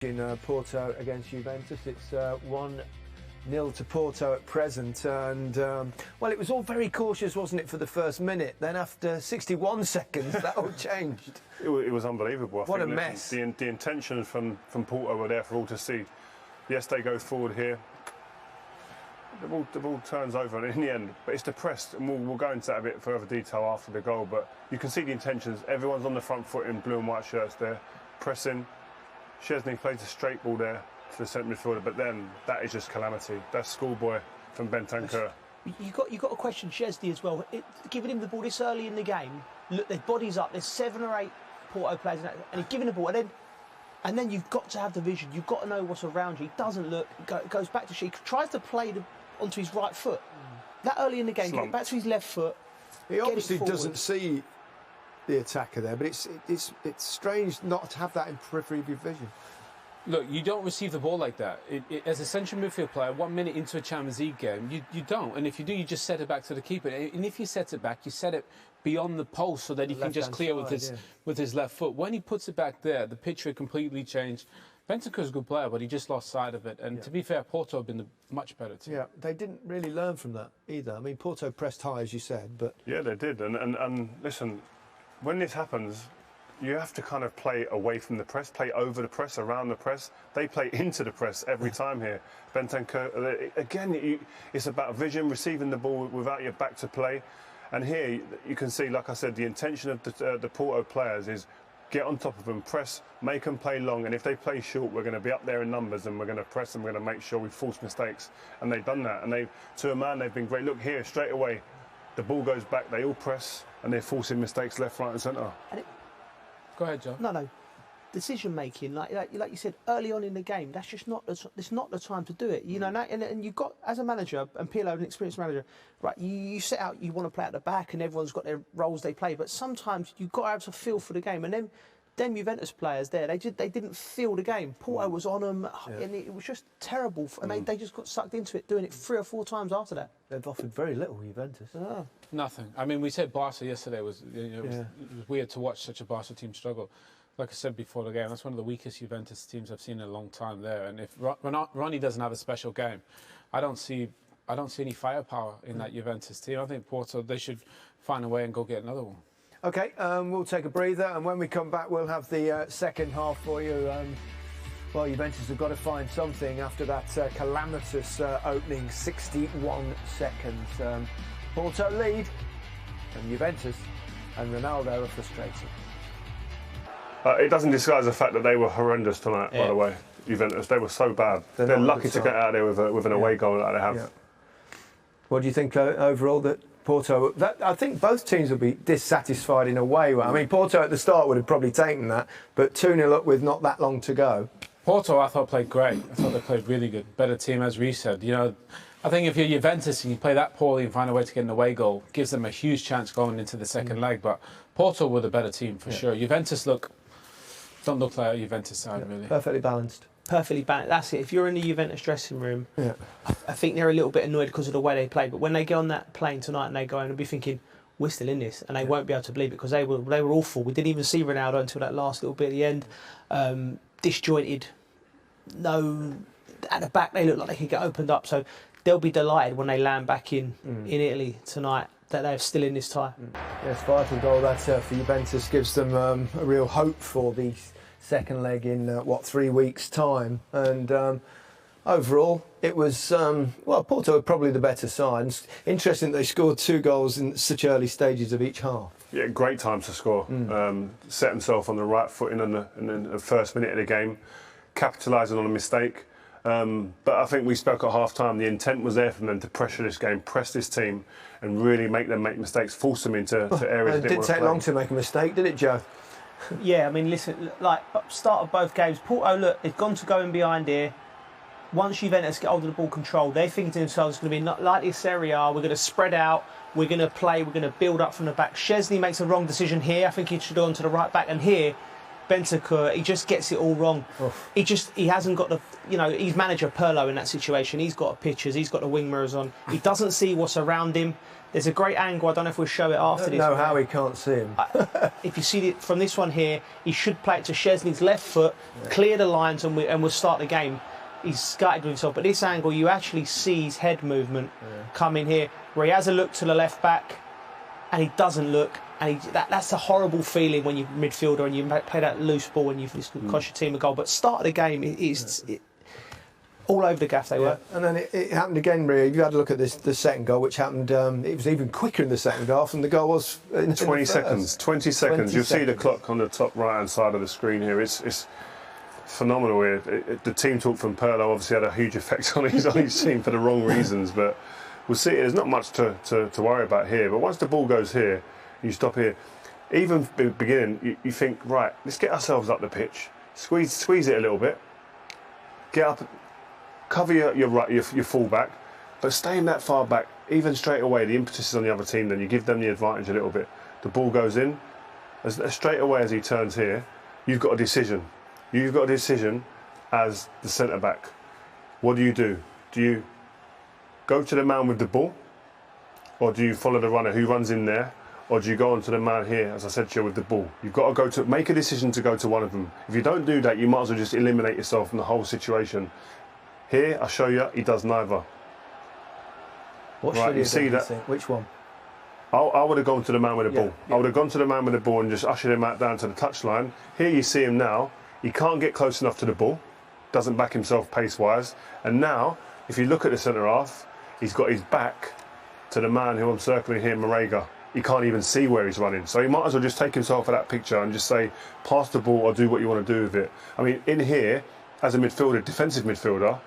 In Porto against Juventus, it's 1-0 to Porto at present, and well, it was all very cautious, wasn't it, for the first minute? Then after 61 seconds, that all changed. It was unbelievable. What a mess! The intentions from Porto were there for all to see. Yes, they go forward here. The ball turns over in the end, but it's the press, and we'll go into that a bit further detail after the goal. But you can see the intentions. Everyone's on the front foot in blue and white shirts there, pressing. Szczesny plays a straight ball there to the centre midfielder, but then that is just calamity. That's schoolboy from Bentancur. You got to question Szczesny as well. Giving him the ball this early in the game, look, their bodies up. There's 7 or 8 Porto players, and he's giving the ball, and then you've got to have the vision. You've got to know what's around you. He doesn't look. Goes back to She tries to play onto his right foot. That early in the game, get back to his left foot. He obviously doesn't see the attacker there, but it's strange not to have that in periphery of your vision. Look, you don't receive the ball like that. As a central midfield player, 1 minute into a Champions League game, you don't. And if you do, you just set it back to the keeper. And if you set it back, you set it beyond the post so that he can just clear with his left foot. When he puts it back there, the picture completely changed. Bentancur's a good player, but he just lost sight of it. And to be fair, Porto have been the much better team. Yeah, they didn't really learn from that either. I mean, Porto pressed high, as you said, but... Yeah, they did. And listen, when this happens, you have to kind of play away from the press, play over the press, around the press. They play into the press every time here. Bentancur, again, it's about vision, receiving the ball without your back to play. And here, you can see, like I said, the intention of the Porto players is get on top of them, press, make them play long, and if they play short, we're going to be up there in numbers and we're going to press and we're going to make sure we force mistakes. And they've done that. And to a man, they've been great. Look here, straight away, the ball goes back, they all press, and they're forcing mistakes left, right and centre. Go ahead, John. No. Decision making, like you said, early on in the game, that's just not the time to do it. You know, and you've got, as a manager, and Pirlo, an experienced manager, right, you set out, you want to play at the back and everyone's got their roles they play, but sometimes you've got to have a feel for the game. And then them Juventus players there, they didn't feel the game. Porto was on them, and it was just terrible. And they just got sucked into it, doing it 3 or 4 times after that. They've offered very little, Juventus. Oh. Nothing. I mean, we said Barca yesterday was, it was weird to watch such a Barca team struggle. Like I said before the game, that's one of the weakest Juventus teams I've seen in a long time there. And if Ronnie doesn't have a special game, I don't see any firepower in that Juventus team. I think Porto, they should find a way and go get another one. OK, we'll take a breather, and when we come back, we'll have the second half for you. Well, Juventus have got to find something after that calamitous opening 61 seconds. Porto lead, and Juventus and Ronaldo are frustrated. It doesn't disguise the fact that they were horrendous tonight, by the way, Juventus. They were so bad. They're lucky to get out there with an away goal that they have. Yeah. What do you think overall that Porto... I think both teams will be dissatisfied in a way. I mean, Porto at the start would have probably taken that, but 2-0 up with not that long to go. Porto, I thought, played great. I thought they played really good. Better team, as Reece said. You know, I think if you're Juventus and you play that poorly and find a way to get an away goal, gives them a huge chance going into the second leg. But Porto were the better team, for sure. Juventus don't look like a Juventus side, really. Perfectly balanced. Perfectly balanced. That's it. If you're in the Juventus dressing room, I think they're a little bit annoyed because of the way they played. But when they get on that plane tonight and they go in, they'll be thinking, we're still in this, and they won't be able to believe it because they were awful. We didn't even see Ronaldo until that last little bit at the end. Disjointed. No, at the back they look like they could get opened up. So they'll be delighted when they land back in Italy tonight that they're still in this tie. Yes, vital goal that for Juventus gives them a real hope for the second leg in 3 weeks' time. And overall, it was well, Porto were probably the better side. It's interesting that they scored 2 goals in such early stages of each half. Yeah, great time to score. Set himself on the right foot in the first minute of the game, capitalising on a mistake. But I think we spoke at half-time, the intent was there for them to pressure this game, press this team, and really make them make mistakes, force them into areas. It didn't take long to make a mistake, did it, Joe? Yeah, I mean, listen, like, start of both games, Porto, look, they've gone to go in behind here. Once Juventus get hold of the ball control, they're thinking to themselves, it's going to be not like this Serie A, we're going to spread out, we're going to play, we're going to build up from the back. Szczesny makes a wrong decision here. I think he should go on to the right back, and here, Bentancur, he just gets it all wrong. Oof. He hasn't got the, he's manager Pirlo in that situation. He's got pictures, he's got the wing mirrors on. He doesn't see what's around him. There's a great angle. I don't know if we'll show it after this. I don't know how he can't see him. If you see it from this one here, he should play it to Szczesny's left foot, clear the lines, and we'll start the game. He's skirted with himself. But this angle, you actually see his head movement come in here, where he has a look to the left back, and he doesn't look. And that's a horrible feeling when you're midfielder and you play that loose ball and you've cost your team a goal. But start of the game, it's all over the gaff they were. And then it happened again, Ria. You had a look at the second goal, which happened. It was even quicker in the second half than the goal was in 20 seconds. 20 seconds. You'll see the clock on the top right-hand side of the screen here. It's phenomenal here. The team talk from Pirlo obviously had a huge effect on his team for the wrong reasons, but we'll see. There's not much to worry about here. But once the ball goes here, you stop here. Even beginning, you think, right, let's get ourselves up the pitch, squeeze it a little bit, get up, cover your full-back, but staying that far back, even straight away, the impetus is on the other team, then you give them the advantage a little bit. The ball goes in, as straight away as he turns here, you've got a decision. You've got a decision as the centre-back. What do? Do you go to the man with the ball, or do you follow the runner who runs in there? Or do you go on to the man here, as I said to you, with the ball? You've got to make a decision to go to one of them. If you don't do that, you might as well just eliminate yourself from the whole situation. Here, I'll show you, he does neither. What should he see that? Which one? I would have gone to the man with the ball. I would have gone to the man with the ball and just ushered him out down to the touchline. Here you see him now. He can't get close enough to the ball. Doesn't back himself pace-wise. And now, if you look at the centre-half, he's got his back to the man who I'm circling here, Marega. He can't even see where he's running. So he might as well just take himself for that picture and just say, pass the ball or do what you want to do with it. I mean, in here, as a midfielder, defensive midfielder,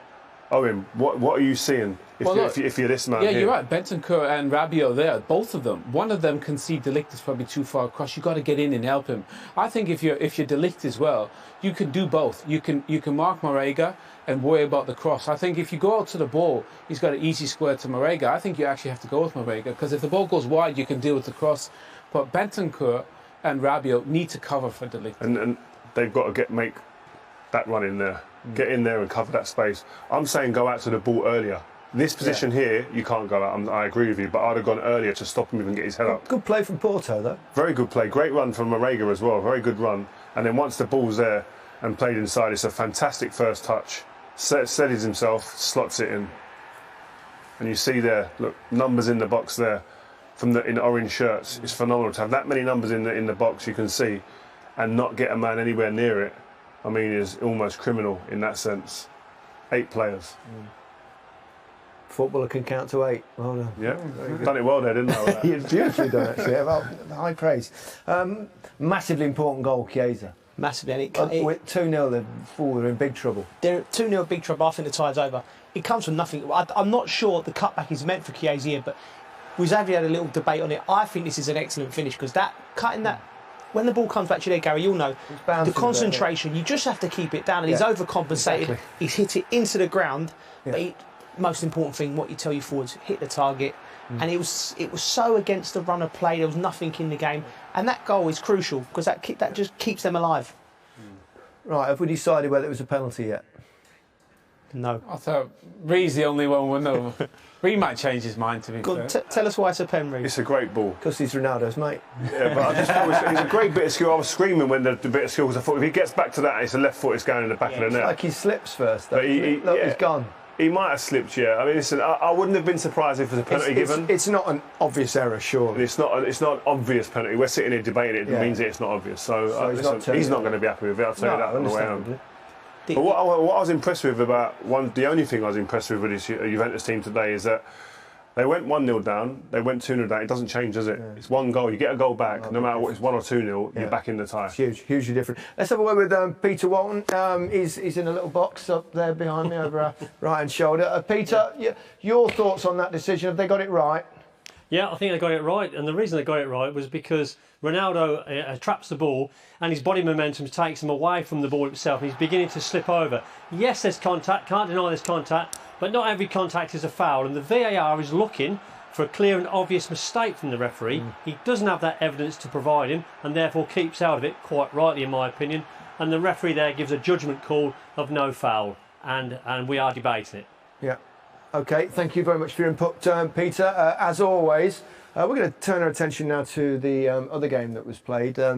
Owen, what are you seeing if you're this man here? You're right. Bentancur and Rabiot there, both of them. One of them can see De Ligt is probably too far across. You've got to get in and help him. I think if you're De Ligt as well, you can do both. You can mark Marega and worry about the cross. I think if you go out to the ball, he's got an easy square to Marega. I think you actually have to go with Marega, because if the ball goes wide, you can deal with the cross. But Bentancur and Rabiot need to cover for De Ligt. And they've got to make that run in there. Get in there and cover that space. I'm saying go out to the ball earlier. This position here, you can't go out. I agree with you, but I'd have gone earlier to stop him even get his head up. Good play from Porto, though. Very good play. Great run from Marega as well. Very good run. And then once the ball's there and played inside, it's a fantastic first touch. Steadies himself, slots it in. And you see there, look, numbers in the box there in orange shirts. It's phenomenal to have that many numbers in the box you can see and not get a man anywhere near it. I mean, is almost criminal in that sense. 8 players. Footballer can count to 8. Well done. Yeah, done it well there, didn't I? You've beautifully done, actually. High praise. Massively important goal, Chiesa. Massively. With 2-0, they're in big trouble. They're 2-0 big trouble. I think the tide's over. It comes from nothing. I'm not sure the cutback is meant for Chiesa here, but we've had a little debate on it. I think this is an excellent finish, because cutting that, when the ball comes back to you there, Gary, you'll know, the concentration, you just have to keep it down. And he's overcompensated. Exactly. He's hit it into the ground. But most important thing, what you tell your forwards, hit the target. And it was so against the run of play. There was nothing in the game. And that goal is crucial, because that just keeps them alive. Right, have we decided whether it was a penalty yet? No. I thought Ree's the only one we'll know. Ree might change his mind, to be fair. Tell us why it's a pen, Ree. It's a great ball. Because he's Ronaldo's mate. Yeah, but I just thought it's a great bit of skill. I was screaming when the bit of skill, because I thought if he gets back to that, it's a left foot, it's going in the back of the net. It's like he slips first. But he's gone. He might have slipped, yeah. I mean, listen, I wouldn't have been surprised if it was a penalty given. It's not an obvious error, surely. It's not an obvious penalty. We're sitting here debating it. It means it's not obvious. So he's not going to be happy with it. I'll tell you that on the way home. But what I was impressed with the only thing I was impressed with this Juventus team today is that they went 1-0 down, they went 2-0 down. It doesn't change, does it? Yeah. It's one goal. You get a goal back, no matter what it's 1 or 2-0, you're back in the tie. It's hugely different. Let's have a word with Peter Walton. He's in a little box up there behind me over our right-hand shoulder. Peter, your thoughts on that decision? Have they got it right? Yeah, I think they got it right, and the reason they got it right was because Ronaldo traps the ball and his body momentum takes him away from the ball itself, and he's beginning to slip over. Yes, there's contact, can't deny there's contact, but not every contact is a foul, and the VAR is looking for a clear and obvious mistake from the referee. He doesn't have that evidence to provide him, and therefore keeps out of it, quite rightly in my opinion, and the referee there gives a judgment call of no foul, and we are debating it. Yeah. Okay, thank you very much for your input, Peter. As always, we're going to turn our attention now to the other game that was played.